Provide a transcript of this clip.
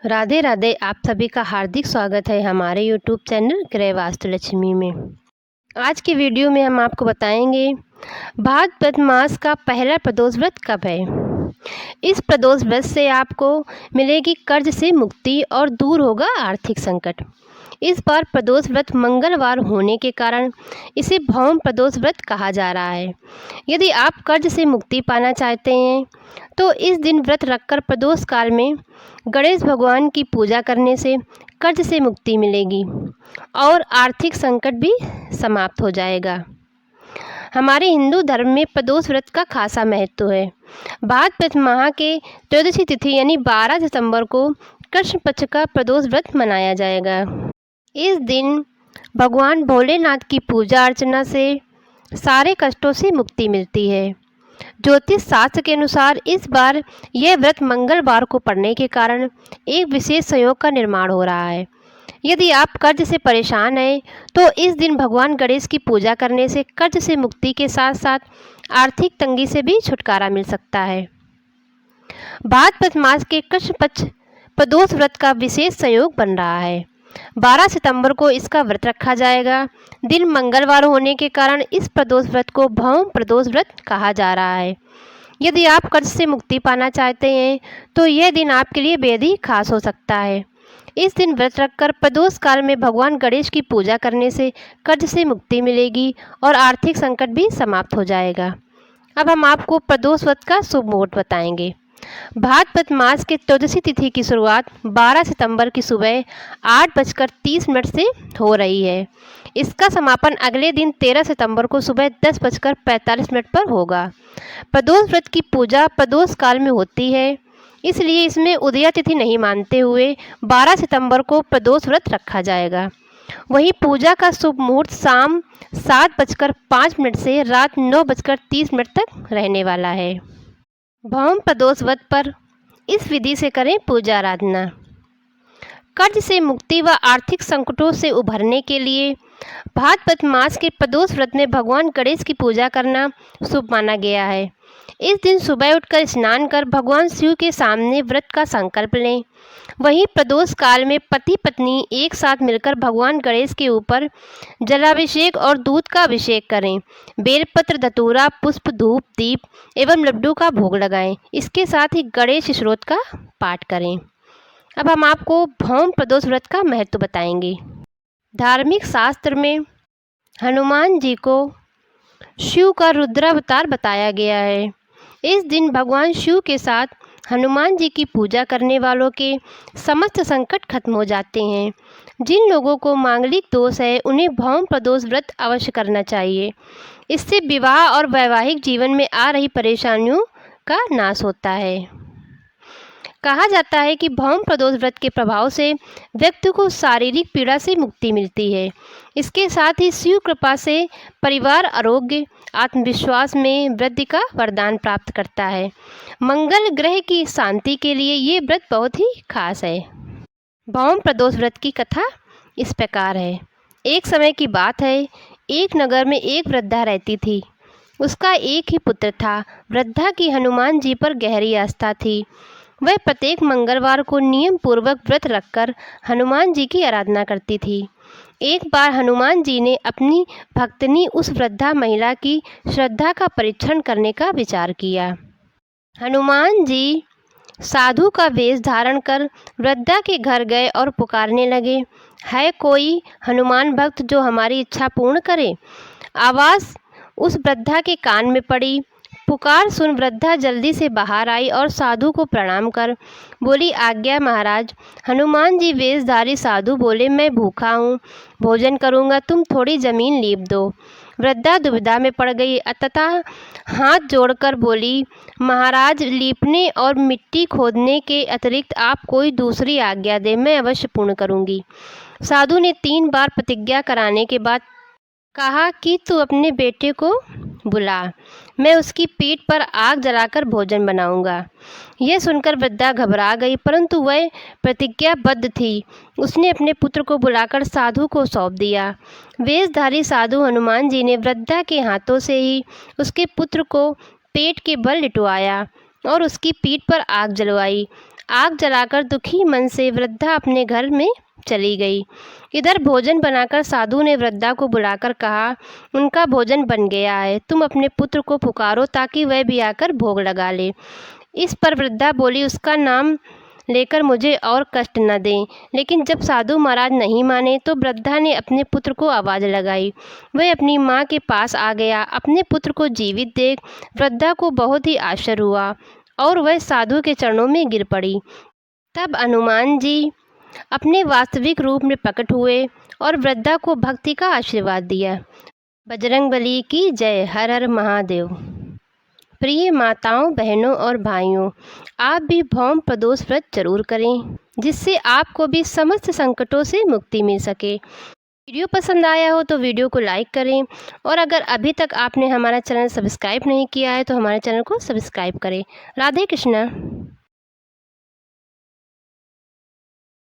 राधे राधे। आप सभी का हार्दिक स्वागत है हमारे यूट्यूब चैनल गृह वास्तु लक्ष्मी में। आज की वीडियो में हम आपको बताएंगे भाद्रपद मास का पहला प्रदोष व्रत कब है। इस प्रदोष व्रत से आपको मिलेगी कर्ज से मुक्ति और दूर होगा आर्थिक संकट। इस बार प्रदोष व्रत मंगलवार होने के कारण इसे भौम प्रदोष व्रत कहा जा रहा है। यदि आप कर्ज से मुक्ति पाना चाहते हैं तो इस दिन व्रत रखकर प्रदोष काल में गणेश भगवान की पूजा करने से कर्ज से मुक्ति मिलेगी और आर्थिक संकट भी समाप्त हो जाएगा। हमारे हिंदू धर्म में प्रदोष व्रत का खासा महत्व है। भाद्रपद माह के त्रयोदशी तिथि यानी 12 सितंबर को कृष्ण पक्ष का प्रदोष व्रत मनाया जाएगा। इस दिन भगवान भोलेनाथ की पूजा अर्चना से सारे कष्टों से मुक्ति मिलती है। ज्योतिष शास्त्र के अनुसार इस बार यह व्रत मंगलवार को पड़ने के कारण एक विशेष संयोग का निर्माण हो रहा है। यदि आप कर्ज से परेशान हैं तो इस दिन भगवान गणेश की पूजा करने से कर्ज से मुक्ति के साथ साथ आर्थिक तंगी से भी छुटकारा मिल सकता है। भाद्रपद मास के कृष्ण पक्ष प्रदोष व्रत का विशेष संयोग बन रहा है। 12 सितंबर को इसका व्रत रखा जाएगा। दिन मंगलवार होने के कारण इस प्रदोष व्रत को भौम प्रदोष व्रत कहा जा रहा है। यदि आप कर्ज से मुक्ति पाना चाहते हैं तो यह दिन आपके लिए बेहद ही खास हो सकता है। इस दिन व्रत रखकर प्रदोष काल में भगवान गणेश की पूजा करने से कर्ज से मुक्ति मिलेगी और आर्थिक संकट भी समाप्त हो जाएगा। अब हम आपको प्रदोष व्रत का शुभ मुहूर्त बताएंगे। भाद्रपद मास के त्रयोदशी तिथि की शुरुआत 12 सितंबर की सुबह 8:30 से हो रही है। इसका समापन अगले दिन 13 सितंबर को सुबह 10:45 पर होगा। प्रदोष व्रत की पूजा प्रदोष काल में होती है, इसलिए इसमें उदया तिथि नहीं मानते हुए 12 सितंबर को प्रदोष व्रत रखा जाएगा। वहीं पूजा का शुभ मुहूर्त शाम 7:05 से रात 9:30 तक रहने वाला है। भौम प्रदोष व्रत पर इस विधि से करें पूजा आराधना। कर्ज से मुक्ति व आर्थिक संकटों से उभरने के लिए भाद्रपद मास के प्रदोष व्रत में भगवान गणेश की पूजा करना शुभ माना गया है। इस दिन सुबह उठकर स्नान कर भगवान शिव के सामने व्रत का संकल्प लें। वहीं प्रदोष काल में पति पत्नी एक साथ मिलकर भगवान गणेश के ऊपर जलाभिषेक और दूध का अभिषेक करें। बेलपत्र, धतूरा, पुष्प, धूप, दीप एवं लड्डू का भोग लगाएं। इसके साथ ही गणेश स्तोत्र का पाठ करें। अब हम आपको भौम प्रदोष व्रत का महत्व बताएंगे। धार्मिक शास्त्र में हनुमान जी को शिव का रुद्रावतार बताया गया है। इस दिन भगवान शिव के साथ हनुमान जी की पूजा करने वालों के समस्त संकट खत्म हो जाते हैं। जिन लोगों को मांगलिक दोष है उन्हें भौम प्रदोष व्रत अवश्य करना चाहिए। इससे विवाह और वैवाहिक जीवन में आ रही परेशानियों का नाश होता है। कहा जाता है कि भौम प्रदोष व्रत के प्रभाव से व्यक्ति को शारीरिक पीड़ा से मुक्ति मिलती है। इसके साथ ही शिव कृपा से परिवार आरोग्य आत्मविश्वास में वृद्धि का वरदान प्राप्त करता है। मंगल ग्रह की शांति के लिए ये व्रत बहुत ही खास है। भौम प्रदोष व्रत की कथा इस प्रकार है। एक समय की बात है, एक नगर में एक वृद्धा रहती थी। उसका एक ही पुत्र था। वृद्धा की हनुमान जी पर गहरी आस्था थी। वह प्रत्येक मंगलवार को नियम पूर्वक व्रत रखकर हनुमान जी की आराधना करती थी। एक बार हनुमान जी ने अपनी भक्तनी उस वृद्धा महिला की श्रद्धा का परीक्षण करने का विचार किया। हनुमान जी साधु का वेश धारण कर वृद्धा के घर गए और पुकारने लगे, है कोई हनुमान भक्त जो हमारी इच्छा पूर्ण करे? आवाज़ उस वृद्धा के कान में पड़ी। पुकार सुन वृद्धा जल्दी से बाहर आई और साधु को प्रणाम कर बोली, आज्ञा महाराज। हनुमान जी वेशधारी साधु बोले, मैं भूखा हूँ, भोजन करूँगा, तुम थोड़ी ज़मीन लीप दो। वृद्धा दुविधा में पड़ गई तथा हाथ जोड़कर बोली, महाराज लीपने और मिट्टी खोदने के अतिरिक्त आप कोई दूसरी आज्ञा दें, मैं अवश्य पूर्ण करूँगी। साधु ने 3 बार प्रतिज्ञा कराने के बाद कहा कि तू अपने बेटे को बुला, मैं उसकी पीठ पर आग जलाकर भोजन बनाऊंगा। यह सुनकर वृद्धा घबरा गई, परंतु वह प्रतिज्ञाबद्ध थी। उसने अपने पुत्र को बुलाकर साधु को सौंप दिया। वेशधारी साधु हनुमान जी ने वृद्धा के हाथों से ही उसके पुत्र को पेट के बल लिटवाया और उसकी पीठ पर आग जलवाई। आग जलाकर दुखी मन से वृद्धा अपने घर में चली गई। इधर भोजन बनाकर साधु ने वृद्धा को बुलाकर कहा, उनका भोजन बन गया है, तुम अपने पुत्र को पुकारो ताकि वह भी आकर भोग लगा ले। इस पर वृद्धा बोली, उसका नाम लेकर मुझे और कष्ट न दें। लेकिन जब साधु महाराज नहीं माने तो वृद्धा ने अपने पुत्र को आवाज़ लगाई। वह अपनी माँ के पास आ गया। अपने पुत्र को जीवित देख वृद्धा को बहुत ही आश्चर्य हुआ और वह साधु के चरणों में गिर पड़ी। तब हनुमान जी अपने वास्तविक रूप में प्रकट हुए और वृद्धा को भक्ति का आशीर्वाद दिया। बजरंगबली की जय। हर हर महादेव। प्रिय माताओं, बहनों और भाइयों, आप भी भौम प्रदोष व्रत जरूर करें, जिससे आपको भी समस्त संकटों से मुक्ति मिल सके। वीडियो पसंद आया हो तो वीडियो को लाइक करें और अगर अभी तक आपने हमारा चैनल सब्सक्राइब नहीं किया है तो हमारे चैनल को सब्सक्राइब करें। राधे कृष्णा।